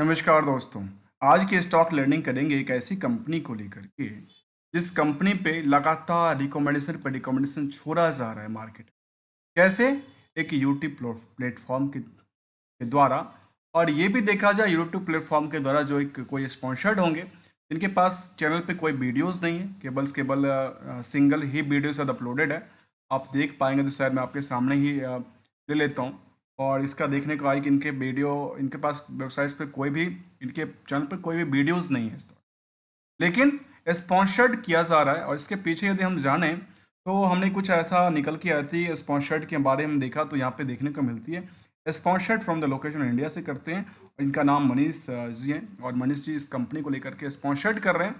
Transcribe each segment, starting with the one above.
नमस्कार दोस्तों। आज की स्टॉक लर्निंग करेंगे एक ऐसी कंपनी को लेकर के जिस कंपनी पे लगातार रिकमेंडेशन पर रिकमेंडेशन छोड़ा जा रहा है मार्केट। कैसे? एक यूट्यूब प्लेटफॉर्म के द्वारा। और ये भी देखा जाए यूट्यूब प्लेटफॉर्म के द्वारा जो एक कोई स्पॉन्सर्ड होंगे जिनके पास चैनल पे कोई वीडियोस नहीं है, केवल सिंगल ही वीडियो शायद अपलोडेड है। आप देख पाएंगे तो शायद मैं आपके सामने ही ले लेता हूँ। और इसका देखने को आई कि इनके पास वेबसाइट्स पे कोई भी, इनके चैनल पे कोई भी वीडियोस नहीं है इस तरह, लेकिन स्पॉन्सर्ड किया जा रहा है। और इसके पीछे यदि हम जाने तो हमने कुछ ऐसा निकल के आती है स्पॉन्सर्ड के बारे में देखा तो यहाँ पे देखने को मिलती है sponsored from the location India से करते हैं। और इनका नाम मनीष जी हैं और मनीष जी इस कंपनी को लेकर के स्पॉन्सर्ड कर रहे हैं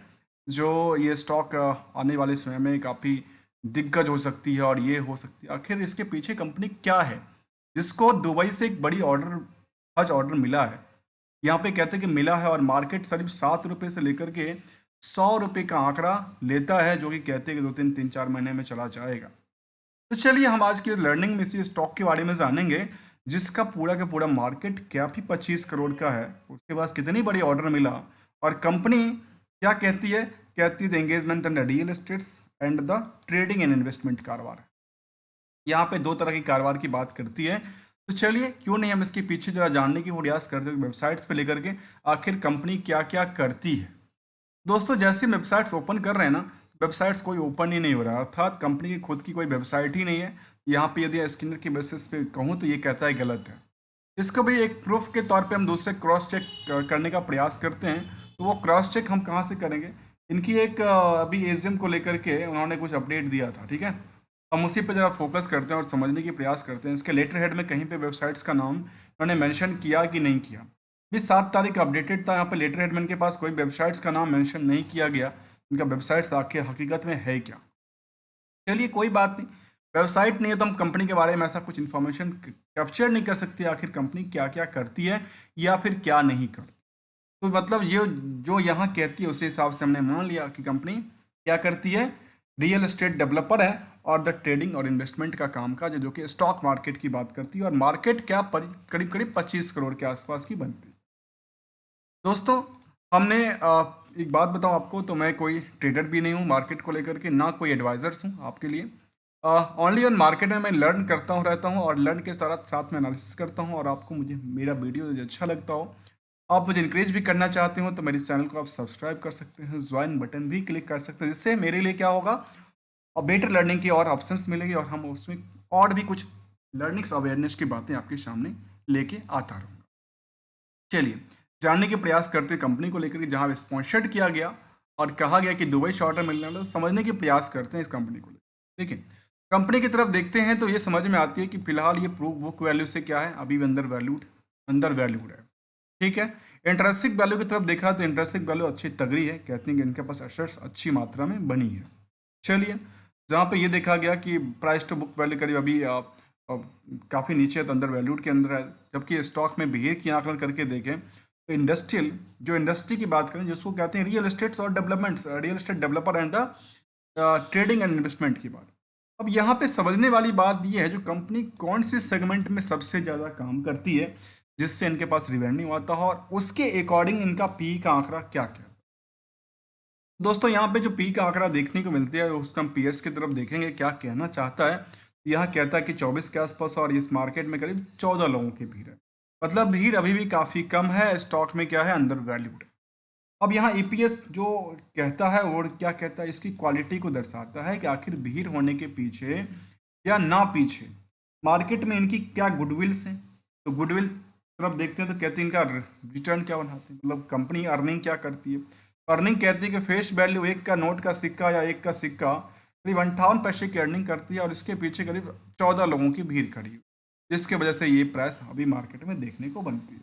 जो ये स्टॉक आने वाले समय में काफ़ी दिग्गज हो सकती है और ये हो सकती है। आखिर इसके पीछे कंपनी क्या है जिसको दुबई से एक बड़ी हज ऑर्डर मिला है। यहाँ पे कहते हैं कि मिला है और मार्केट सिर्फ 7 रुपये से लेकर के 100 रुपये का आंकड़ा लेता है, जो कि कहते हैं कि 2-3-4 महीने में चला जाएगा। तो चलिए हम आज की लर्निंग में इसी स्टॉक के बारे में जानेंगे जिसका पूरा का पूरा मार्केट कैप ही 25 करोड़ का है। उसके बाद कितनी बड़ी ऑर्डर मिला और कंपनी क्या कहती है? कहती है the engagement and the real estates and the trading and investment कारोबार। यहाँ पे दो तरह की कारोबार की बात करती है। तो चलिए क्यों नहीं हम इसके पीछे जरा जानने की प्रयास करते हैं वेबसाइट्स पे लेकर के आखिर कंपनी क्या क्या करती है। दोस्तों जैसे वेबसाइट्स ओपन कर रहे हैं ना, वेबसाइट्स कोई ओपन ही नहीं हो रहा, अर्थात कंपनी की खुद की कोई वेबसाइट ही नहीं है। यहाँ पे यदि स्कैनर के बेसिस पे कहूँ तो ये कहता है गलत है। इसको भी एक प्रूफ के तौर पे हम दूसरे क्रॉस चेक करने का प्रयास करते हैं। तो वो क्रॉस चेक हम कहाँ से करेंगे? इनकी एक अभी एजीएम को लेकर के उन्होंने कुछ अपडेट दिया था, ठीक है। हम उसी पे ज़रा फोकस करते हैं और समझने की प्रयास करते हैं इसके लेटर हेड में कहीं पे वेबसाइट्स का नाम उन्होंने मेंशन किया कि नहीं किया। भी 7 तारीख अपडेटेड था, यहाँ पे लेटर हेड में इनके पास कोई वेबसाइट्स का नाम मेंशन नहीं किया गया। इनका वेबसाइट्स आखिर हकीकत में है क्या? चलिए कोई बात नहीं, वेबसाइट नहीं है तो हम कंपनी के बारे में ऐसा कुछ इन्फॉर्मेशन कैप्चर नहीं कर सकते आखिर कंपनी क्या क्या करती है या फिर क्या नहीं करती। तो मतलब ये जो यहाँ कहती है उसी हिसाब से हमने मान लिया कि कंपनी क्या करती है, रियल एस्टेट डेवलपर है और द ट्रेडिंग और इन्वेस्टमेंट का काम काज है, जो कि स्टॉक मार्केट की बात करती है और मार्केट क्या करीब करीब 25 करोड़ के आसपास की बनती है। दोस्तों हमने एक बात बताऊं आपको, तो मैं कोई ट्रेडर भी नहीं हूं मार्केट को लेकर के, ना कोई एडवाइजर्स हूं आपके लिए। ओनली ऑन मार्केट में मैं लर्न करता हूं रहता हूं और लर्न के साथ साथ में एनालिसिस करता हूं। और आपको मुझे मेरा वीडियो यदि अच्छा लगता हो, आप मुझे इंकरेज भी करना चाहते हो तो मेरे चैनल को आप सब्सक्राइब कर सकते हैं, ज्वाइन बटन भी क्लिक कर सकते हैं, जिससे मेरे लिए क्या होगा और बेटर लर्निंग की और ऑप्शंस मिलेगी और हम उसमें और भी कुछ लर्निंग्स अवेयरनेस की बातें आपके सामने लेके आता रहूँगा। चलिए जानने के प्रयास करते हैं कंपनी को लेकर के जहाँ स्पॉन्सर्ड किया गया और कहा गया कि दुबई से ऑर्डर मिलने वाला, तो समझने के प्रयास करते हैं इस कंपनी को लेकर। देखिए कंपनी की तरफ देखते हैं तो ये समझ में आती है कि फिलहाल ये प्रूफ बुक वैल्यू से क्या है, अभी भी अंडर वैल्यूड है, ठीक है। इंटरेस्टिक वैल्यू की तरफ देखा तो इंटरेस्टिक वैल्यू अच्छी तगड़ी है, कहते हैं कि इनके पास एसेट्स अच्छी मात्रा में बनी है। चलिए जहाँ पे ये देखा गया कि प्राइस टू बुक वैल्यू करीब अभी काफ़ी नीचे है तो अंडर वैल्यूड के अंदर है, जबकि स्टॉक में बिहेव की आंकलन करके देखें तो इंडस्ट्री की बात करें जिसको कहते हैं रियल एस्टेट्स और developments, real estate developer and the trading and investment की बात। अब यहाँ पे समझने वाली बात ये है जो कंपनी कौन सी सेगमेंट में सबसे ज़्यादा काम करती है जिससे इनके पास रिवेन्यू आता है और उसके अकॉर्डिंग इनका पी का आंकड़ा क्या क्या। दोस्तों यहाँ पे जो पी का आंकड़ा देखने को मिलती है उसका हम पीयर्स की तरफ देखेंगे क्या कहना चाहता है। यहाँ कहता है कि 24 के आसपास और इस मार्केट में करीब 14 लोगों की भीड़ है, मतलब भीड़ अभी भी काफ़ी कम है, स्टॉक में क्या है अंडर वैल्यूड है। अब यहाँ ईपीएस जो कहता है और क्या कहता है, इसकी क्वालिटी को दर्शाता है कि आखिर भीड़ होने के पीछे या ना पीछे मार्केट में इनकी क्या गुडविल्स हैं। तो गुडविल तरफ देखते हैं तो कहते हैं इनका रिटर्न क्या बनाते हैं, मतलब कंपनी अर्निंग क्या करती है। अर्निंग कहती है कि फेस वैल्यू एक का नोट का सिक्का या एक का सिक्का करीब 58 पैसे की अर्निंग करती है और इसके पीछे करीब 14 लोगों की भीड़ खड़ी है, जिसके वजह से ये प्राइस अभी मार्केट में देखने को बनती है।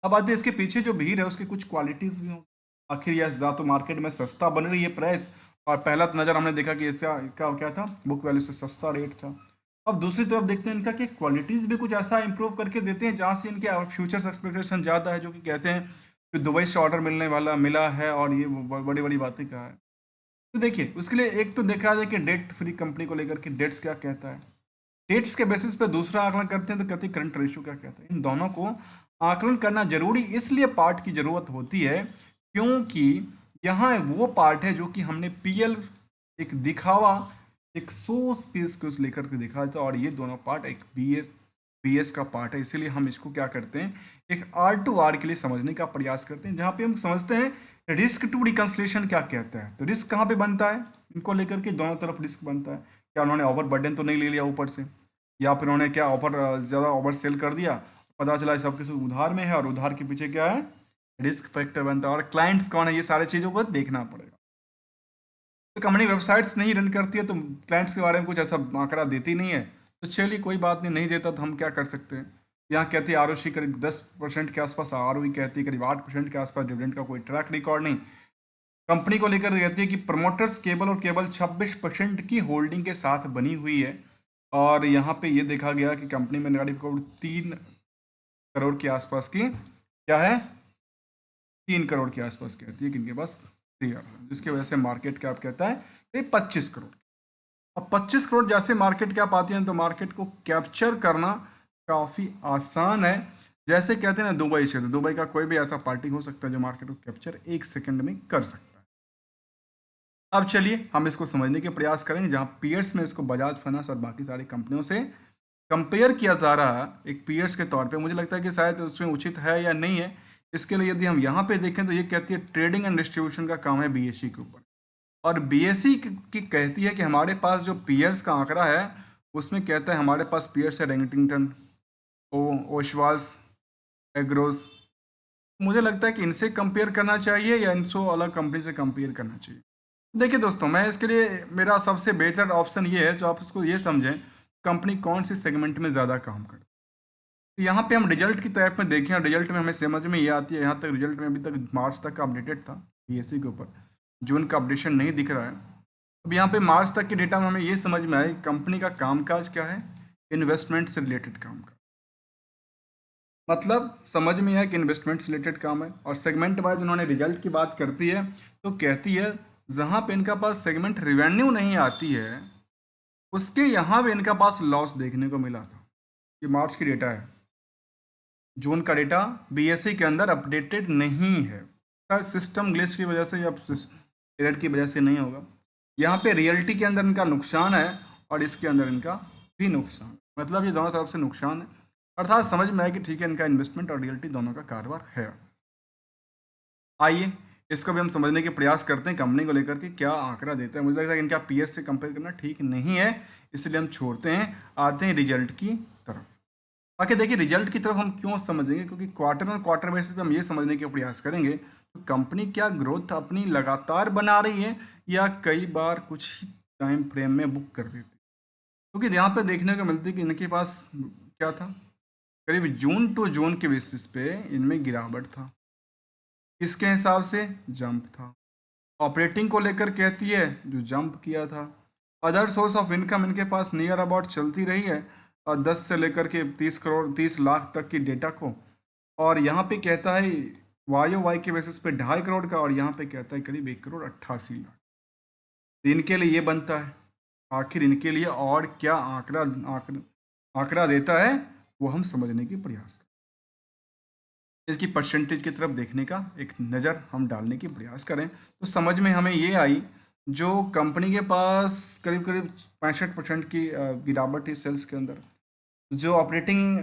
अब आते हैं इसके पीछे जो भीड़ है उसकी कुछ क्वालिटीज़ भी हों। आखिर यह या तो मार्केट में सस्ता बन रही है प्राइस, और पहला तो नज़र हमने देखा कि इसका इसका क्या था, बुक वैल्यू से सस्ता रेट था। अब दूसरी तरफ देखते हैं इनका कि क्वालिटीज़ भी कुछ ऐसा इंप्रूव करके देते हैं जहाँ से इनके फ्यूचर्स एक्सपेक्टेशन ज़्यादा है, जो कि कहते हैं कि दुबई से ऑर्डर मिला है और ये बड़ी बड़ी बातें कहा है। तो देखिए उसके लिए एक तो देखा जाए कि डेट फ्री कंपनी को लेकर के डेट्स क्या कहता है, डेट्स के बेसिस पे दूसरा आकलन करते हैं तो कहते हैं करंट रेशियो क्या कहता है। इन दोनों को आकलन करना जरूरी इसलिए पार्ट की जरूरत होती है क्योंकि यहाँ वो पार्ट है जो कि हमने पीएल एक दिखावा एक सोर्स केस को लेकर के दिखा था, और ये दोनों पार्ट एक बीएस का पार्ट है। इसीलिए हम इसको क्या करते हैं, एक आर टू आर के लिए समझने का प्रयास करते हैं, जहाँ पे हम समझते हैं रिस्क टू रिकंसलेशन क्या कहता है। तो रिस्क कहाँ पे बनता है, इनको लेकर के दोनों तरफ रिस्क बनता है। क्या उन्होंने ओवर बर्डन तो नहीं ले लिया ऊपर से, या फिर उन्होंने क्या ज़्यादा ओवर सेल कर दिया, पता चला सब किसी उधार में है, और उधार के पीछे क्या है, रिस्क फैक्टर बनता है। और क्लाइंट्स कौन है, ये सारी चीज़ों को देखना पड़ेगा। तो कंपनी वेबसाइट्स नहीं रन करती है तो क्लाइंट्स के बारे में कुछ ऐसा आंकड़ा देती नहीं है। तो चलिए कोई बात नहीं, नहीं देता तो हम क्या कर सकते हैं। यहाँ कहती है आरओसी करीब 10% के आसपास, आरओई कहती है करीब 8% के आसपास, डिविडेंड का कोई ट्रैक रिकॉर्ड नहीं। कंपनी को लेकर कहती है कि प्रमोटर्स केवल और केवल 26% की होल्डिंग के साथ बनी हुई है। और यहाँ पे ये देखा गया कि कंपनी में करीब 3 करोड़ के आसपास की क्या है, 3 करोड़ के आसपास कहती है कि इनके पास शेयर, जिसकी वजह से मार्केट कैप कहता है ये 25 करोड़। अब 25 करोड़ जैसे मार्केट कैप आती है तो मार्केट को कैप्चर करना काफ़ी आसान है। जैसे कहते हैं ना दुबई क्षेत्र, दुबई का कोई भी ऐसा पार्टी हो सकता है जो मार्केट को कैप्चर 1 सेकंड में कर सकता है। अब चलिए हम इसको समझने के प्रयास करेंगे, जहाँ पीयर्स में इसको बजाज फाइनेंस और बाकी सारी कंपनियों से कंपेयर किया जा रहा है एक पीयर्स के तौर पे। मुझे लगता है कि शायद उसमें उचित है या नहीं है। इसके लिए यदि हम यहाँ पे देखें तो ये कहती है ट्रेडिंग एंड डिस्ट्रीब्यूशन का काम है बीएसई के ऊपर, और बीएसई की कहती है कि हमारे पास जो पीयर्स का आंकड़ा है उसमें कहता है हमारे पास पीयर्स है रेंगटिंगटन, ओशवाल्स, एग्रोज। मुझे लगता है कि इनसे कंपेयर करना चाहिए या इनको अलग कंपनी से कंपेयर करना चाहिए। देखिए दोस्तों, मैं इसके लिए मेरा सबसे बेहतर ऑप्शन ये है, जो आप इसको ये समझें कंपनी कौन सी सेगमेंट में ज़्यादा काम करती है। तो यहाँ पे हम रिजल्ट की तरफ में देखें, और रिजल्ट में हमें समझ में ये आती है। यहाँ तक रिजल्ट में अभी तक मार्च तक का अपडेटेड था बीएससी के ऊपर, जून का अपडेशन नहीं दिख रहा है। अब यहाँ पे मार्च तक के डेटा में हमें ये समझ में आए कंपनी का कामकाज क्या है, इन्वेस्टमेंट से रिलेटेड काम का, मतलब समझ में आया कि इन्वेस्टमेंट से रिलेटेड काम है। और सेगमेंट वाइज उन्होंने रिजल्ट की बात करती है तो कहती है जहाँ पे इनका पास सेगमेंट रिवेन्यू नहीं आती है उसके यहाँ भी इनका पास लॉस देखने को मिला था। ये मार्च की डेटा है, जून का डेटा बीएसई के अंदर अपडेटेड नहीं है, शायद सिस्टम ग्लिच की वजह से या एरर की वजह से नहीं होगा। यहाँ पे रियल्टी के अंदर इनका नुकसान है और इसके अंदर इनका भी नुकसान, मतलब ये दोनों तरफ से नुकसान है। अर्थात समझ में आया कि ठीक है, इनका इन्वेस्टमेंट और रियल्टी दोनों का कारोबार है। आइए इसको भी हम समझने के प्रयास करते हैं कंपनी को लेकर के क्या आंकड़ा देता है। मुझे लगता है कि इनका पीयर से कंपेयर करना ठीक नहीं है, इसलिए हम छोड़ते हैं, आते हैं रिजल्ट की तरफ। बाकी देखिए रिजल्ट की तरफ हम क्यों समझेंगे, क्योंकि क्वार्टर ऑन क्वार्टर बेसिस पे हम ये समझने के प्रयास करेंगे तो कंपनी क्या ग्रोथ अपनी लगातार बना रही है या कई बार कुछ टाइम फ्रेम में बुक कर देती है। क्योंकि यहाँ पे देखने को मिलती है कि इनके पास क्या था, करीब जून टू जून के बेसिस पे इनमें गिरावट था, किसके हिसाब से, जंप था। ऑपरेटिंग को लेकर कहती है जो जंप किया था। अदर सोर्स ऑफ इनकम इनके पास नियर अबाउट चलती रही है, और 10 से लेकर के 30 करोड़ 30 लाख तक की डेटा को। और यहाँ पे कहता है वाई के बेसिस पे 2.5 करोड़ का, और यहाँ पे कहता है करीब 1 करोड़ 88 लाख। तो इनके लिए ये बनता है, आखिर इनके लिए और क्या आंकड़ा आंकड़ा आंकड़ा देता है वो हम समझने की प्रयास करें। इसकी परसेंटेज की तरफ देखने का एक नज़र हम डालने की प्रयास करें तो समझ में हमें ये आई, जो कंपनी के पास करीब करीब 65% की गिरावट थी सेल्स के अंदर। जो ऑपरेटिंग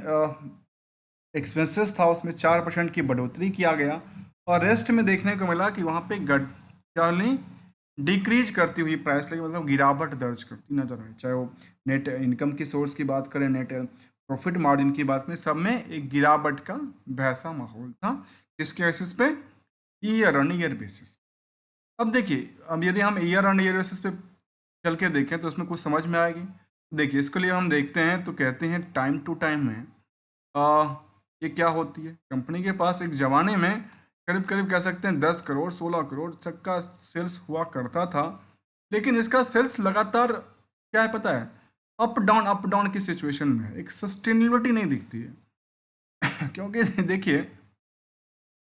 एक्सपेंसेस था उसमें 4% की बढ़ोतरी किया गया, और रेस्ट में देखने को मिला कि वहाँ पे क्या नहीं डिक्रीज करती हुई प्राइस लगी, मतलब गिरावट दर्ज करती नजर आई। चाहे वो नेट इनकम की सोर्स की बात करें, नेट प्रॉफिट मार्जिन की बात करें, सब में एक गिरावट का वैसा माहौल था। किसके बेसिस पे, ईयर ऑन ईयर बेसिस। अब देखिए, अब यदि हम ईयर ऑन ईयर बेसिस पे चल के देखें तो उसमें कुछ समझ में आएगी। देखिए इसके लिए हम देखते हैं तो कहते हैं टाइम टू टाइम में ये क्या होती है। कंपनी के पास एक ज़माने में करीब करीब कह सकते हैं 10 करोड़ 16 करोड़ तक का सेल्स हुआ करता था, लेकिन इसका सेल्स लगातार क्या है पता है, अप डाउन की सिचुएशन में है, एक सस्टेनेबिलिटी नहीं दिखती है। क्योंकि देखिए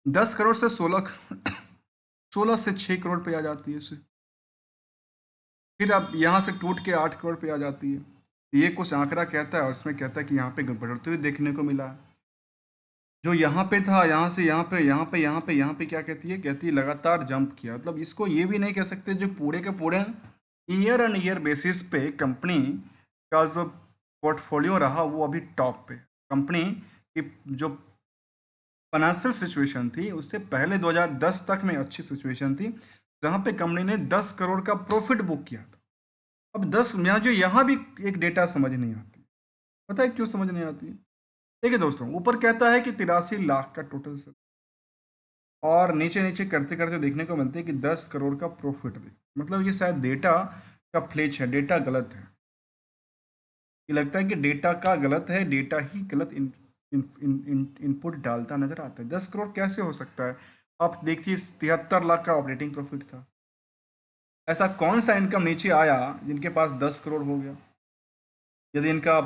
10 करोड़ से 16 से 6 करोड़ पे आ जाती है, फिर अब यहाँ से टूट के 8 करोड़ पे आ जाती है। ये कुछ आंकड़ा कहता है और इसमें कहता है कि यहाँ पे बढ़ोतरी देखने को मिला है। जो यहाँ पे था, यहाँ से यहाँ पे, यहाँ पे, यहाँ पे, यहाँ पे, क्या कहती है, कहती है लगातार जंप किया। मतलब इसको ये भी नहीं कह सकते जो पूरे के पूरे ईयर एंड ईयर बेसिस पे कंपनी का जो पोर्टफोलियो रहा वो अभी टॉप पे। कंपनी की जो फाइनेंशियल सिचुएशन थी उससे पहले 2010 तक में अच्छी सिचुएशन थी, जहाँ पे कंपनी ने 10 करोड़ का प्रॉफिट बुक किया था। अब 10, यहाँ भी एक डेटा समझ नहीं आती। पता है क्यों समझ नहीं आती है? देखिए दोस्तों, ऊपर कहता है कि 83 लाख का टोटल सेल, और नीचे नीचे करते करते देखने को मिलते है कि 10 करोड़ का प्रॉफिट दे। मतलब ये शायद डेटा का फ्लेच है, डेटा गलत है। ये लगता है कि डेटा का गलत है, डेटा ही गलत इनपुट डालता नजर आता है। 10 करोड़ कैसे हो सकता है? आप देखिए 73 लाख का ऑपरेटिंग प्रॉफिट था। ऐसा कौन सा इनकम नीचे आया जिनके पास 10 करोड़ हो गया? यदि इनका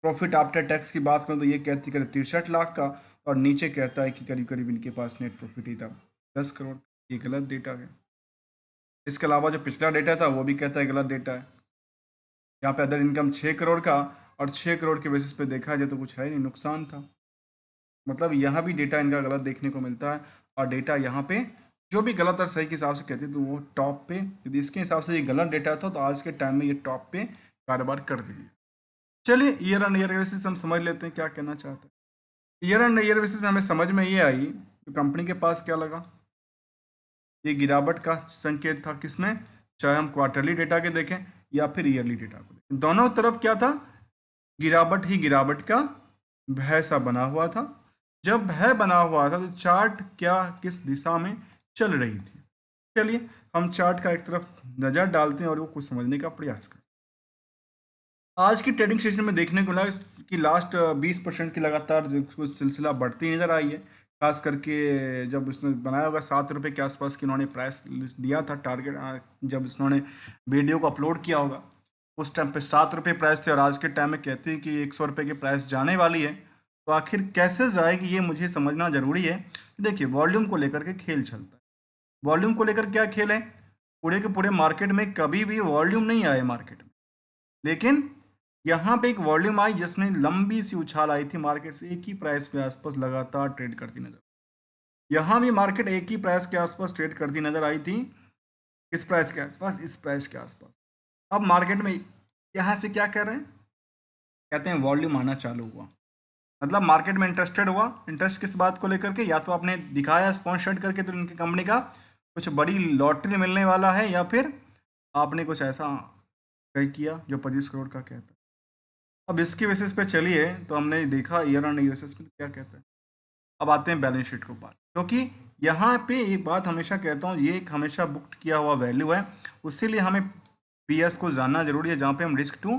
प्रॉफिट आफ्टर टैक्स की बात करें तो ये कहती करीब 63 लाख का, और नीचे कहता है कि करीब करीब इनके पास नेट प्रॉफिट ही था 10 करोड़। ये गलत डेटा है। इसके अलावा जो पिछला डेटा था वो भी कहता है गलत डेटा है। यहाँ पे अदर इनकम 6 करोड़ का, और 6 करोड़ के बेसिस पे देखा जाए तो कुछ है नहीं, नुकसान था। मतलब यहाँ भी डेटा इनका गलत देखने को मिलता है। और डेटा यहाँ पे जो भी गलत और सही के हिसाब से कहते हैं तो वो टॉप पे, यदि इसके हिसाब से ये गलत डेटा था तो आज के टाइम में ये टॉप पे कारोबार कर देगी। चलिए ईयर ऑन ईयर बेसिस हम समझ लेते हैं क्या कहना चाहते हैं। ईयर ऑन ईयर बेसिस में हमें समझ में ये आई कि कंपनी के पास क्या लगा, ये गिरावट का संकेत था। किसमें? चाहे हम क्वार्टरली डेटा के देखें या फिर ईयरली डेटा को देखें, दोनों तरफ क्या था? गिरावट ही गिरावट का भय सा बना हुआ था। जब भय बना हुआ था तो चार्ट क्या किस दिशा में चल रही थी? चलिए हम चार्ट का एक तरफ नज़र डालते हैं और वो कुछ समझने का प्रयास करें। आज की ट्रेडिंग सेशन में देखने को लगा कि लास्ट 20% की लगातार जो कुछ सिलसिला बढ़ती नजर आई है। खास करके जब उसने बनाया होगा 7 रुपये के आसपास की उन्होंने प्राइस दिया था टारगेट, जब उन्होंने वीडियो को अपलोड किया होगा उस टाइम पे 7 रुपये प्राइस थे, और आज के टाइम में कहते हैं कि 100 रुपये की प्राइस जाने वाली है। तो आखिर कैसे जाएगी ये मुझे समझना जरूरी है। देखिए वॉल्यूम को लेकर के खेल चलता है। वॉल्यूम को लेकर क्या खेल है? पूरे के पूरे मार्केट में कभी भी वॉल्यूम नहीं आए मार्केट में, लेकिन यहाँ पे एक वॉल्यूम आई जिसमें लंबी सी उछाल आई थी मार्केट से एक ही प्राइस के आसपास लगातार ट्रेड करती नजर। यहाँ भी मार्केट एक ही प्राइस के आसपास ट्रेड करती नजर आई थी। इस प्राइस के आसपास, इस प्राइस के आसपास। अब मार्केट में यहाँ से क्या कर रहे हैं? कहते हैं वॉल्यूम आना चालू हुआ। मतलब मार्केट में इंटरेस्टेड हुआ। इंटरेस्ट किस बात को लेकर के? या तो आपने दिखाया स्पॉन्सर्ड करके तो इनकी कंपनी का कुछ बड़ी लॉटरी मिलने वाला है, या फिर आपने कुछ ऐसा कहीं किया जो 25 करोड़ का कहता है। अब इसकी बेसिस पे चलिए तो हमने देखा ईयर ऑन ईयर बेसिस पे क्या कहते हैं। अब आते हैं बैलेंस शीट के ऊपर, क्योंकि यहाँ पे एक बात हमेशा कहता हूँ, ये एक हमेशा बुक किया हुआ वैल्यू है, उसीलिए हमें पीएस को जानना जरूरी है, जहाँ पे हम रिस्क टू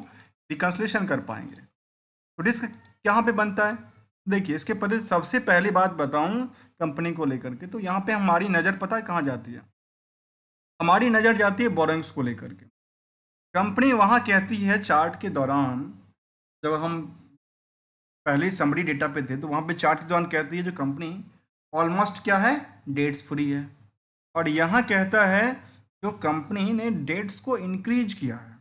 रिकन्सलेशन कर पाएंगे। तो रिस्क कहाँ पे बनता है? देखिए इसके पहले सबसे पहली बात बताऊँ कंपनी को लेकर के, तो यहाँ पे हमारी नज़र पता है कहाँ जाती है? हमारी नज़र जाती है बोरोइंग्स को लेकर के। कंपनी वहाँ कहती है चार्ट के दौरान, जब हम पहले समरी डेटा पे थे तो वहाँ पे चार्ट के दौरान कहती है जो कंपनी ऑलमोस्ट क्या है, डेट्स फ्री है। और यहाँ कहता है जो कंपनी ने डेट्स को इंक्रीज किया है।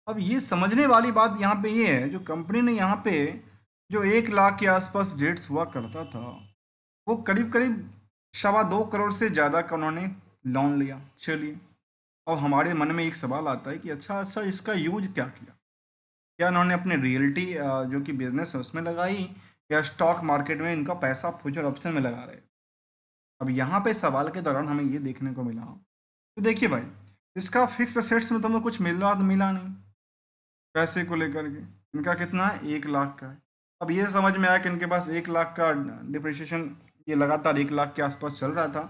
अब ये समझने वाली बात यहाँ पे ये है, जो कंपनी ने यहाँ पे जो 1 लाख के आसपास डेट्स हुआ करता था वो करीब करीब 2.25 करोड़ से ज़्यादा का उन्होंने लोन लिया। चलिए अब हमारे मन में एक सवाल आता है कि अच्छा अच्छा इसका यूज क्या किया? क्या उन्होंने अपने रियल्टी जो कि बिजनेस है उसमें लगाई, या स्टॉक मार्केट में इनका पैसा फ्यूचर ऑप्शन में लगा रहे? अब यहाँ पे सवाल के दौरान हमें ये देखने को मिला, तो देखिए भाई इसका फिक्स असेट्स में तुमको कुछ मिल रहा तो मिला नहीं। पैसे को लेकर के इनका कितना है, 1 लाख का है। अब ये समझ में आया कि इनके पास 1 लाख का डिप्रिसिएशन ये लगातार 1 लाख के आसपास चल रहा था।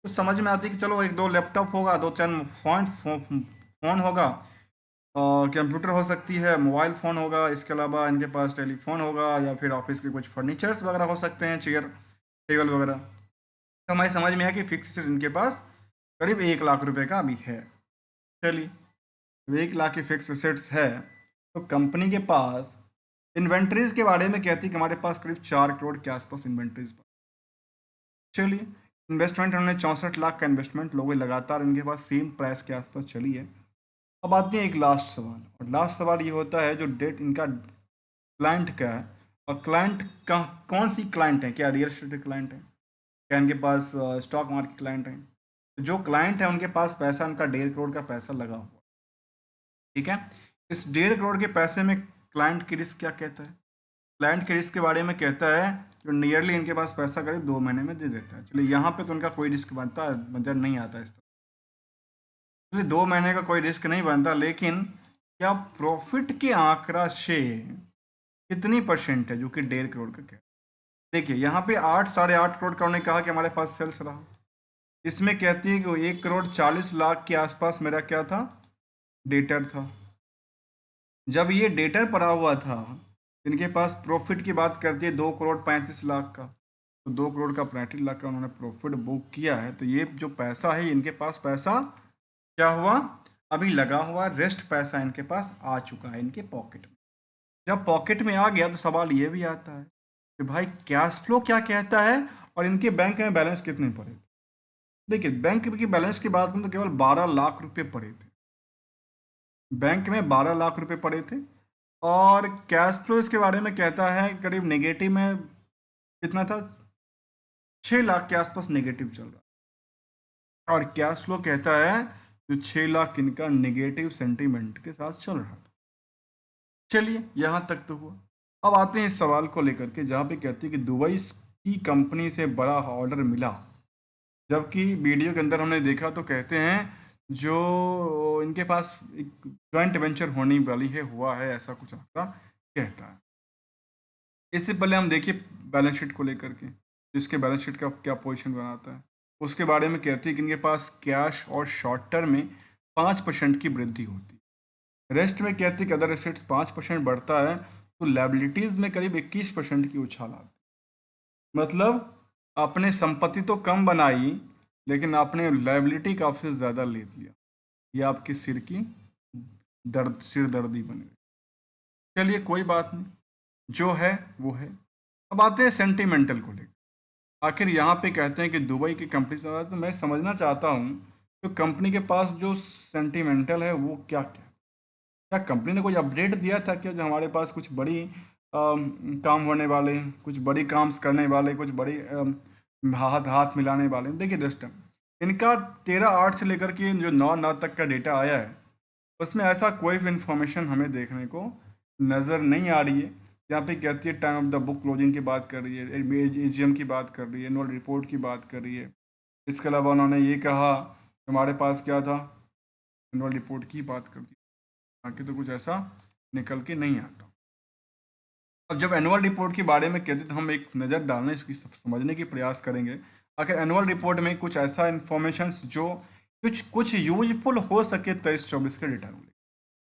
तो समझ में आती कि चलो एक दो लैपटॉप होगा, दो चार फोन होगा, और कंप्यूटर हो सकती है, मोबाइल फ़ोन होगा, इसके अलावा इनके पास टेलीफोन होगा, या फिर ऑफिस के कुछ फर्नीचर्स वगैरह हो सकते हैं, चेयर टेबल वगैरह। तो हमारी समझ में आया कि फिक्स इनके पास करीब 1 लाख रुपए का अभी है। चलिए अब 1 लाख की फिक्स एसेट्स है, तो कंपनी के पास इन्वेंट्रीज के बारे में कहती है कि हमारे पास करीब 4 करोड़ के आसपास इन्वेंट्रीज। चलिए इन्वेस्टमेंट उन्होंने 64 लाख का इन्वेस्टमेंट लोगे लगातार इनके पास सेम प्राइस के आसपास चली है। अब आते हैं एक लास्ट सवाल, और लास्ट सवाल ये होता है जो डेट इनका क्लाइंट का है और क्लाइंट का कौन सी क्लाइंट है, क्या रियल एस्टेट क्लाइंट है, क्या इनके पास स्टॉक मार्केट क्लाइंट है? तो जो क्लाइंट है उनके पास पैसा, उनका 1.5 करोड़ का पैसा लगा हुआ, ठीक है। इस 1.5 करोड़ के पैसे में क्लाइंट की रिस्क क्या कहता है? क्लाइंट के रिस्क के बारे में कहता है जो नियरली इनके पास पैसा करीब 2 महीने में दे देता है। चलिए यहाँ पे तो उनका कोई रिस्क बनता नजर नहीं आता इस तरह। चलिए 2 महीने का कोई रिस्क नहीं बनता, लेकिन क्या प्रॉफिट के आंकड़ा से कितनी परसेंट है जो कि 1.5 करोड़ का क्या? देखिए यहाँ पे 8 साढ़े 8 करोड़ का उन्होंने कहा कि हमारे पास सेल्स रहा। इसमें कहती है कि 1 करोड़ 40 लाख के आसपास मेरा क्या था, डेटर था। जब ये डेटर पड़ा हुआ था, इनके पास प्रॉफिट की बात करती है 2 करोड़ 35 लाख का, तो 2 करोड़ का 35 लाख का उन्होंने प्रॉफिट बुक किया है। तो ये जो पैसा है, इनके पास पैसा क्या हुआ, अभी लगा हुआ रेस्ट पैसा इनके पास आ चुका है इनके पॉकेट में। जब पॉकेट में आ गया तो सवाल ये भी आता है कि भाई कैश फ्लो क्या कहता है और इनके बैंक में बैलेंस कितने पड़े थे। देखिए बैंक की बैलेंस की बात करूँ तो केवल 12 लाख रुपए पड़े थे, बैंक में 12 लाख रुपए पड़े थे। और कैश फ्लो इसके बारे में कहता है करीब नेगेटिव में कितना था, 6 लाख के आसपास नेगेटिव चल रहा है। और कैश फ्लो कहता है जो 6 लाख इनका नेगेटिव सेंटीमेंट के साथ चल रहा था। चलिए यहाँ तक तो हुआ। अब आते हैं इस सवाल को लेकर के जहाँ पे कहती है कि दुबई की कंपनी से बड़ा ऑर्डर मिला, जबकि वीडियो के अंदर हमने देखा तो कहते हैं जो इनके पास एक जॉइंट वेंचर होने वाली है, हुआ है, ऐसा कुछ आंकड़ा कहता है। इससे पहले हम देखिए बैलेंस शीट को लेकर के, इसके बैलेंस शीट का क्या पोजीशन बनाता है, उसके बारे में कहती है कि इनके पास कैश और शॉर्ट टर्म में 5% की वृद्धि होती है। रेस्ट में कहती है कि अदर एसेट्स 5% बढ़ता है तो लायबिलिटीज़ में करीब 21% की उछाल आती है। मतलब आपने संपत्ति तो कम बनाई, लेकिन आपने लायबिलिटी काफ़ी ज़्यादा ले लिया। ये आपके सिर की सिर दर्दी बन गई। चलिए कोई बात नहीं, जो है वो है। अब आते हैं सेंटिमेंटल को लेकर। आखिर यहाँ पे कहते हैं कि दुबई की कंपनी से, तो मैं समझना चाहता हूँ तो कंपनी के पास जो सेंटिमेंटल है वो क्या क्या, क्या कंपनी ने कोई अपडेट दिया था क्या, जो हमारे पास कुछ बड़ी काम होने वाले, कुछ बड़ी काम्स करने वाले, कुछ बड़ी हाथ हाथ मिलाने वाले। देखिए दोस्तों, इनका 13/8 से लेकर के जो 9/9 तक का डेटा आया है, उसमें ऐसा कोई भी इंफॉर्मेशन हमें देखने को नज़र नहीं आ रही है। यहाँ पे कहती है time of the book closing की बात कर रही है, एजीएम की बात कर रही है, एनुअल रिपोर्ट की बात कर रही है। इसके अलावा उन्होंने ये कहा हमारे पास क्या था, एनुअल रिपोर्ट की बात कर दी, बाकी तो कुछ ऐसा निकल के नहीं आता। अब जब एनुअल रिपोर्ट के बारे में कहते तो हम एक नज़र डालने, इसकी समझने की प्रयास करेंगे। आखिर एनुअल रिपोर्ट में कुछ ऐसा इन्फॉर्मेशन जो कुछ यूजफुल हो सके 23-24 के डेटा को लेकर।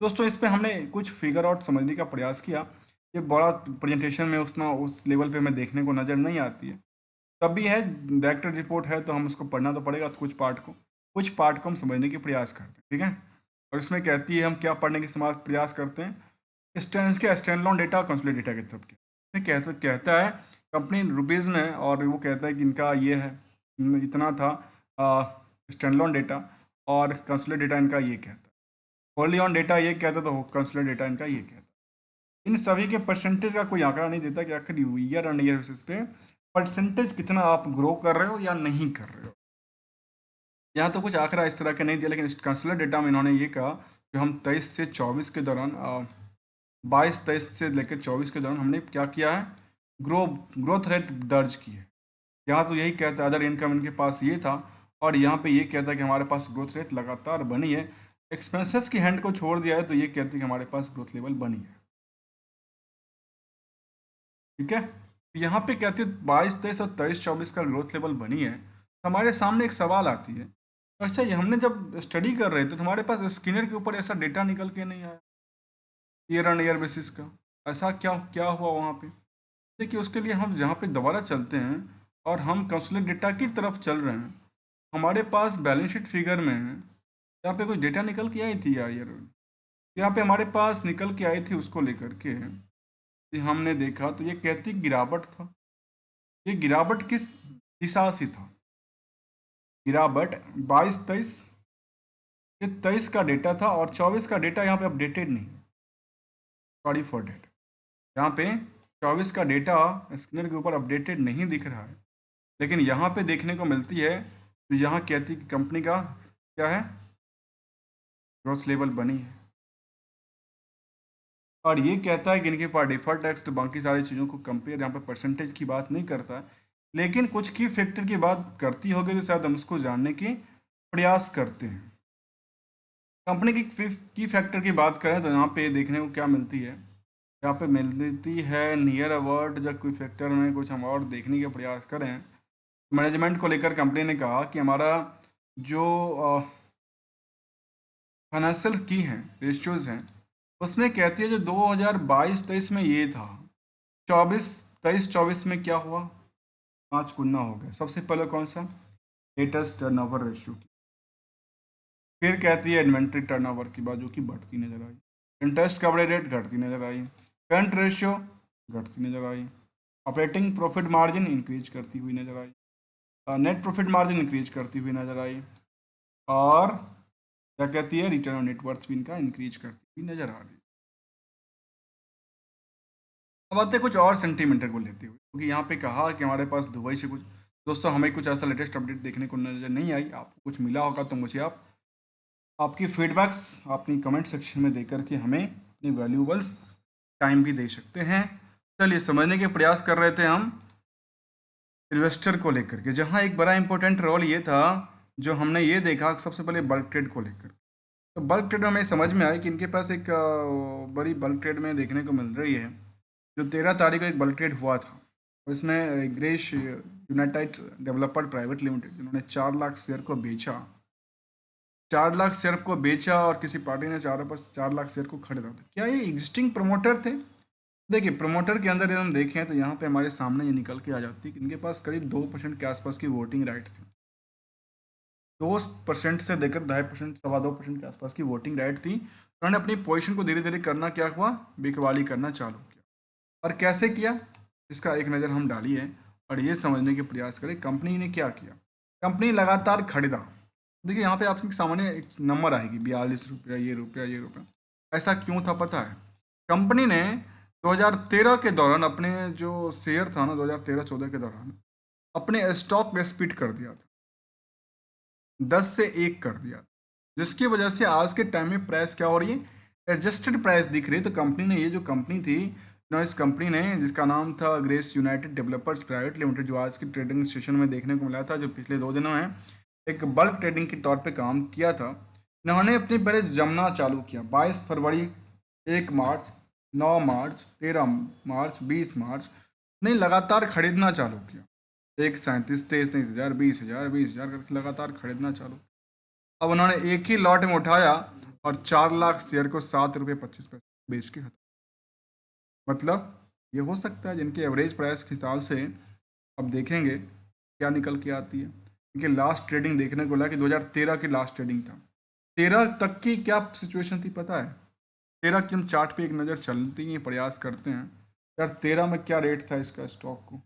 दोस्तों इस पे हमने कुछ फिगर आउट समझने का प्रयास किया। ये बड़ा प्रेजेंटेशन में उस लेवल पे हमें देखने को नज़र नहीं आती है। तब भी है, डायरेक्टर रिपोर्ट है तो हम उसको पढ़ना तो पड़ेगा, तो कुछ पार्ट को हम समझने की प्रयास करते हैं, ठीक है। और इसमें कहती है हम क्या पढ़ने की प्रयास करते हैं, के stand loan data, consolidated data की तरफ के इसमें कहता है कंपनी रुपीज़ में, और वो कहता है कि इनका ये है, इतना था स्टैंड लोन डेटा, और कंसोलिडेटेड डेटा इनका ये कहता है, होली ऑन डेटा ये कहता है, तो कंसोलिडेटेड डेटा इनका ये कहता है। इन सभी के परसेंटेज का कोई आंकड़ा नहीं देता कि आखिर ईयर ऑन ईयर बेसिस पे परसेंटेज कितना आप ग्रो कर रहे हो या नहीं कर रहे हो। यहाँ तो कुछ आंकड़ा इस तरह का नहीं दिया, लेकिन कंसोलिडेटेड डेटा में इन्होंने ये कहा कि हम 23 से 24 के दौरान 22-23 से लेकर 24 के दौरान हमने क्या किया है, ग्रोथ रेट दर्ज की है। यहाँ तो यही कहता है अदर इनकम इनके पास ये था, और यहाँ पे ये कहता है कि हमारे पास ग्रोथ रेट लगातार बनी है। एक्सपेंसेस की हैंड को छोड़ दिया है तो ये कहते हैं कि हमारे पास ग्रोथ लेवल बनी है, ठीक है। यहाँ पे कहते हैं 22-23 और 23-24 का ग्रोथ लेवल बनी है, तो हमारे सामने एक सवाल आती है, अच्छा ये हमने जब स्टडी कर रहे थे तो हमारे पास स्किनर के ऊपर ऐसा डेटा निकल के नहीं आया ईयर ऑन ईयर बेसिस का, ऐसा क्या क्या हुआ वहाँ पे। देखिए उसके लिए हम जहाँ पे दोबारा चलते हैं और हम कंसोलिडेटेड डेटा की तरफ चल रहे हैं, हमारे पास बैलेंस शीट फिगर में है, यहाँ पे कोई डेटा निकल के आई थी यार, यहाँ पे हमारे पास निकल के आई थी, उसको लेकर के हमने देखा तो ये कहती गिरावट था। ये गिरावट किस दिशा से था, गिरावट 22-23, ये 23 का डेटा था और 24 का डेटा यहाँ पे अपडेटेड नहीं, सॉरी फॉर डेट। यहाँ पे 24 का डेटा स्क्रीनर के ऊपर अपडेटेड नहीं दिख रहा है, लेकिन यहाँ पे देखने को मिलती है, तो यहाँ कहती है कि कंपनी का क्या है, ग्रोथ लेवल बनी है, और ये कहता है कि इनके पास डिफॉल्ट टैक्स, तो बाकी सारी चीज़ों को कंपेयर यहाँ पे परसेंटेज की बात नहीं करता है, लेकिन कुछ की फैक्टर की बात करती होगी, तो शायद हम उसको जानने की प्रयास करते हैं। कंपनी की फैक्टर की बात करें तो यहाँ पे देखने को क्या मिलती है, यहाँ पे मिलती है नियर अबाउट, जब कोई फैक्टर में कुछ हम और देखने का प्रयास करें, मैनेजमेंट को लेकर कंपनी ने कहा कि हमारा जो फाइनेंशियल की हैं रेशियोज हैं, उसमें कहती है जो 2022-23 में ये था, 23-24 में क्या हुआ, 5 गुना हो गया। सबसे पहले कौन सा, लेटेस्ट टर्नओवर रेशियो की, फिर कहती है इन्वेंट्री टर्नओवर की बात, जो कि बढ़ती नजर आई, इंटरेस्ट कवरेज रेट घटती नजर आई, करंट रेशियो घटती नजर आई, ऑपरेटिंग प्रॉफिट मार्जिन इंक्रीज करती हुई नजर आई, नेट प्रॉफिट मार्जिन इंक्रीज करती हुई नजर आई, और क्या कहती है, रिटर्न ऑन नेटवर्थ भी इनका इंक्रीज करती हुई नजर आ रही है। अब आते हैं कुछ और सेंटीमीटर को लेते हुए, क्योंकि यहाँ पे कहा कि हमारे पास दुबई से कुछ, दोस्तों हमें कुछ ऐसा लेटेस्ट अपडेट देखने को नजर नहीं आई, आपको कुछ मिला होगा तो मुझे आप आपकी फीडबैक्स अपनी कमेंट सेक्शन में देकर के हमें अपनी वैल्यूबल्स टाइम भी दे सकते हैं। चलिए, समझने के प्रयास कर रहे थे हम इन्वेस्टर को लेकर के, जहाँ एक बड़ा इंपॉर्टेंट रोल ये था, जो हमने ये देखा सबसे पहले बल्क ट्रेड को लेकर। तो बल्क ट्रेड में हमें समझ में आया कि इनके पास एक बड़ी बल्क ट्रेड में देखने को मिल रही है, जो 13 तारीख को एक बल्क ट्रेड हुआ था, और इसमें greyish United developer private limited, जिन्होंने 4 लाख शेयर को बेचा, 4 लाख शेयर को बेचा, और किसी पार्टी ने 4 लाख शेयर को खरीदा था। क्या ये एग्जिस्टिंग प्रमोटर थे? देखिए, प्रमोटर के अंदर यदि हम देखें तो यहाँ पे हमारे सामने ये निकल के आ जाती है कि इनके पास करीब 2% के आसपास की वोटिंग राइट थी, 2% से देकर 2.5%, 2.25% के आसपास की वोटिंग राइट थी। उन्होंने अपनी पोजीशन को धीरे धीरे करना क्या हुआ, बिकवाली करना चालू किया। और कैसे किया, इसका एक नज़र हम डालिए और ये समझने के प्रयास करें कंपनी ने क्या किया। कंपनी लगातार खरीदा। देखिए, यहाँ पे आपके सामने एक नंबर आएगी, 42 रुपया, ये रुपया, ये रुपया। ऐसा क्यों था पता है? कंपनी ने 2013 के दौरान अपने जो शेयर था ना, 2013-14 के दौरान अपने स्टॉक में स्प्लिट कर दिया था, 10 से 1 कर दिया, जिसकी वजह से आज के टाइम में प्राइस क्या हो रही है, एडजस्टेड प्राइस दिख रही है। तो कंपनी ने, ये जो कंपनी थी ना, इस कंपनी ने, जिसका नाम था grace United developers private limited, जो आज की ट्रेडिंग सेशन में देखने को मिला था, जो पिछले 2 दिनों में एक बल्क ट्रेडिंग के तौर पे काम किया था, इन्होंने अपनी पहले जमना चालू किया 22 फरवरी, 1 मार्च, 9 मार्च, 13 मार्च, 20 मार्च, नहीं लगातार खरीदना चालू किया, 1, 37, 23 हज़ार, 20 हज़ार, 20 हज़ार करके लगातार खरीदना चालू। अब उन्होंने एक ही लॉट में उठाया और 4 लाख शेयर को 7 रुपये 25 पैसे बेच के खत्म। मतलब ये हो सकता है जिनके एवरेज प्राइस के हिसाब से अब देखेंगे क्या निकल के आती है। क्योंकि लास्ट ट्रेडिंग देखने को लगा कि 2013 की लास्ट ट्रेडिंग था, 13 तक की क्या सिचुएशन थी पता है? 13 की हम चार्ट पे एक नज़र चलती ही प्रयास करते हैं यार, 13 में क्या रेट था इसका स्टॉक को।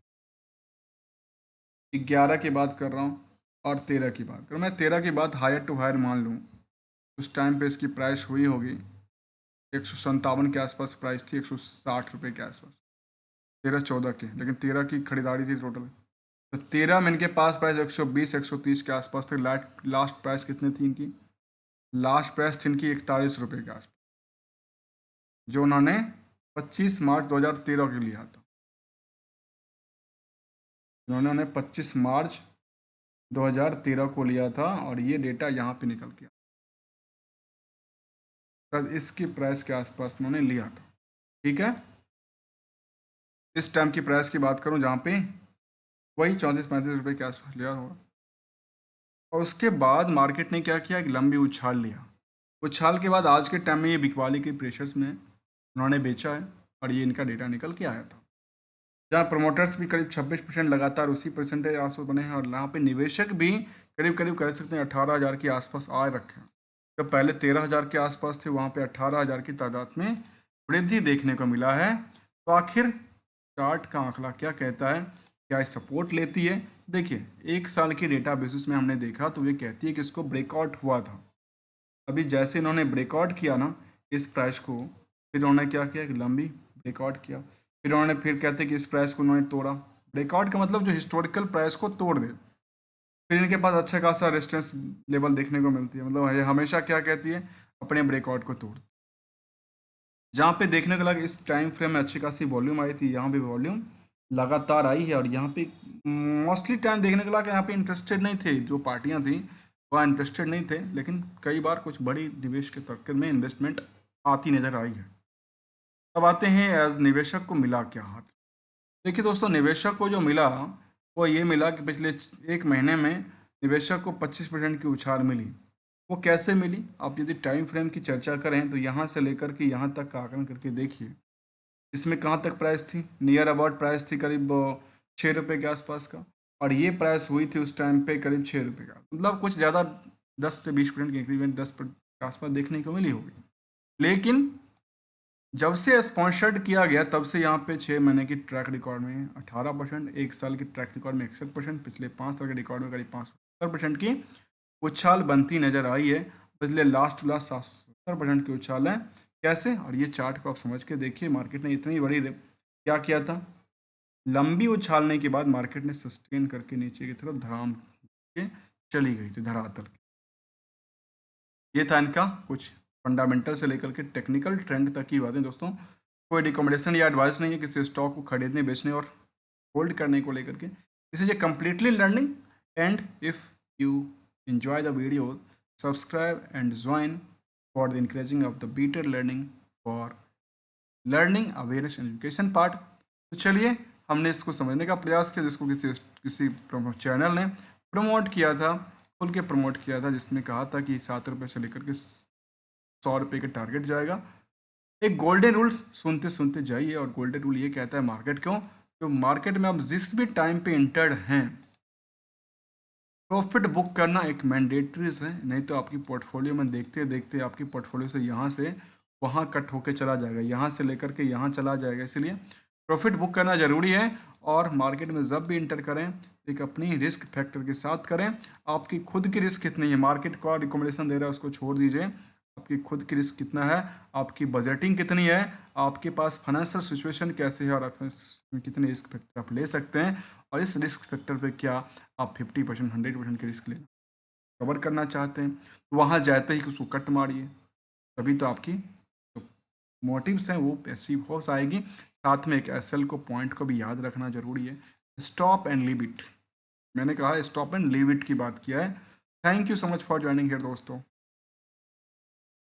11 की बात कर रहा हूँ और 13 की बात कर रहा हूँ। मैं 13 की बात हायर टू हायर मान लूँ, उस टाइम पे इसकी प्राइस हुई होगी 157 के आसपास प्राइस थी, 160 रुपये के आसपास, 13-14 की, लेकिन 13 की खरीदारी थी टोटल। तो 13 में इनके पास प्राइस 120-130 के आसपास थी। लास्ट प्राइस कितनी थी इनकी? लास्ट प्राइस थी इनकी 41 रुपये के आसपास, जो उन्होंने 25 मार्च 2013 के लिया था। उन्होंने 25 मार्च 2013 को लिया था, और ये डेटा यहाँ पे निकल गया, सर इसकी प्राइस के आसपास उन्होंने लिया था। ठीक है, इस टाइम की प्राइस की बात करूँ जहाँ पे वही 34-35 रुपये के आसपास लिया होगा। और उसके बाद मार्केट ने क्या किया, एक लंबी उछाल लिया। उछाल के बाद आज के टाइम में ये बिकवाली के प्रेशर्स में उन्होंने बेचा है, और ये इनका डेटा निकल के आया था, जहाँ प्रमोटर्स भी करीब 26% लगातार उसी परसेंटेज आसपास बने हैं, और यहाँ पे निवेशक भी करीब करीब कह सकते हैं 18,000 के आसपास आ रखे हैं। जब पहले 13,000 के आसपास थे, वहाँ पे 18,000 की तादाद में वृद्धि देखने को मिला है। तो आखिर चार्ट का आंकड़ा क्या कहता है, क्या सपोर्ट लेती है? देखिए, 1 साल की डेटा बेसिस में हमने देखा तो ये कहती है कि इसको ब्रेकआउट हुआ था। अभी जैसे इन्होंने ब्रेकआउट किया ना इस प्राइस को, फिर उन्होंने क्या किया, एक लंबी ब्रेकआउट किया, फिर उन्होंने फिर कहते कि इस प्राइस को उन्होंने तोड़ा। ब्रेकआउट का मतलब जो हिस्टोरिकल प्राइस को तोड़ दे। फिर इनके पास अच्छा खासा रेजिस्टेंस लेवल देखने को मिलती है, मतलब ये हमेशा क्या कहती है, अपने ब्रेकआउट को तोड़। जहाँ पे देखने को लगा इस टाइम फ्रेम में अच्छी खासी वॉल्यूम आई थी, यहाँ पे वॉल्यूम लगातार आई है। और यहाँ पे मोस्टली टाइम देखने को लगा यहाँ पे इंटरेस्टेड नहीं थे, जो पार्टियाँ थी वह इंटरेस्टेड नहीं थे, लेकिन कई बार कुछ बड़ी निवेश के चक्कर में इन्वेस्टमेंट आती नज़र आई है। अब आते हैं एज निवेशक को मिला क्या हाथ। देखिए दोस्तों, निवेशक को जो मिला वो ये मिला कि पिछले एक महीने में निवेशक को 25% की उछाल मिली। वो कैसे मिली, आप यदि टाइम फ्रेम की चर्चा करें तो यहाँ से लेकर के यहाँ तक का आकलन करके देखिए। इसमें कहाँ तक प्राइस थी, नियर अबाउट प्राइस थी करीब 6 रुपये के आसपास का, और ये प्राइस हुई थी उस टाइम पे करीब 6 रुपये का, मतलब कुछ ज़्यादा 10 से 20% की इंक्रीमेंट 10% के आसपास देखने को मिली होगी। लेकिन जब से स्पॉन्सर्ड किया गया तब से यहाँ पे 6 महीने की ट्रैक रिकॉर्ड में 18%, एक साल की ट्रैक रिकॉर्ड में 61%, पिछले 5 साल के रिकॉर्ड में करीब 570% की उछाल बनती नजर आई है। पिछले लास्ट 770% की उछाल है। कैसे, और ये चार्ट को आप समझ के देखिए, मार्केट ने इतनी बड़ी क्या किया था, लंबी उछालने के बाद मार्केट ने सस्टेन करके नीचे की तरफ धड़ाम के चली गई थी धरातल। ये था इनका कुछ फंडामेंटल से लेकर के टेक्निकल ट्रेंड तक की बातें दोस्तों। कोई रिकमेंडेशन या एडवाइस नहीं है किसी स्टॉक को खरीदने, बेचने और होल्ड करने को लेकर के। This is a completely learning, and if you enjoy the video, subscribe and join for the encouraging of the better learning for learning awareness and education part। तो चलिए, हमने इसको समझने का प्रयास किया, जिसको किसी चैनल ने प्रमोट किया था, खुल के प्रमोट किया था, जिसमें कहा था कि 7 रुपये से लेकर के 100 रुपये का टारगेट जाएगा। एक गोल्डन रूल सुनते सुनते जाइए, और गोल्डन रूल ये कहता है मार्केट क्यों, तो मार्केट में आप जिस भी टाइम पे इंटर्ड हैं, प्रॉफिट बुक करना एक मैंडेटरीज है, नहीं तो आपकी पोर्टफोलियो में देखते देखते आपकी पोर्टफोलियो से यहाँ से वहाँ कट होके चला जाएगा, यहाँ से लेकर के यहाँ चला जाएगा। इसलिए प्रॉफिट बुक करना ज़रूरी है, और मार्केट में जब भी इंटर करें एक अपनी रिस्क फैक्टर के साथ करें। आपकी खुद की रिस्क कितनी है, मार्केट का रिकमेंडेशन दे रहा है उसको छोड़ दीजिए, आपकी खुद की रिस्क कितना है, आपकी बजटिंग कितनी है, आपके पास फाइनेंशियल सिचुएशन कैसे है, और आप कितने रिस्क फैक्टर आप ले सकते हैं, और इस रिस्क फैक्टर पे क्या आप 50% 100% की रिस्क लेना कवर करना चाहते हैं, तो वहाँ जाते ही उसको कट मारिए, तभी तो आपकी जो मोटिव्स हैं वो पैसिव हाउस आएगी। साथ में एक एसएल को पॉइंट को भी याद रखना जरूरी है, स्टॉप एंड लीव इट। मैंने कहा स्टॉप एंड लीव इट की बात किया है। Thank you so much for joining here दोस्तों।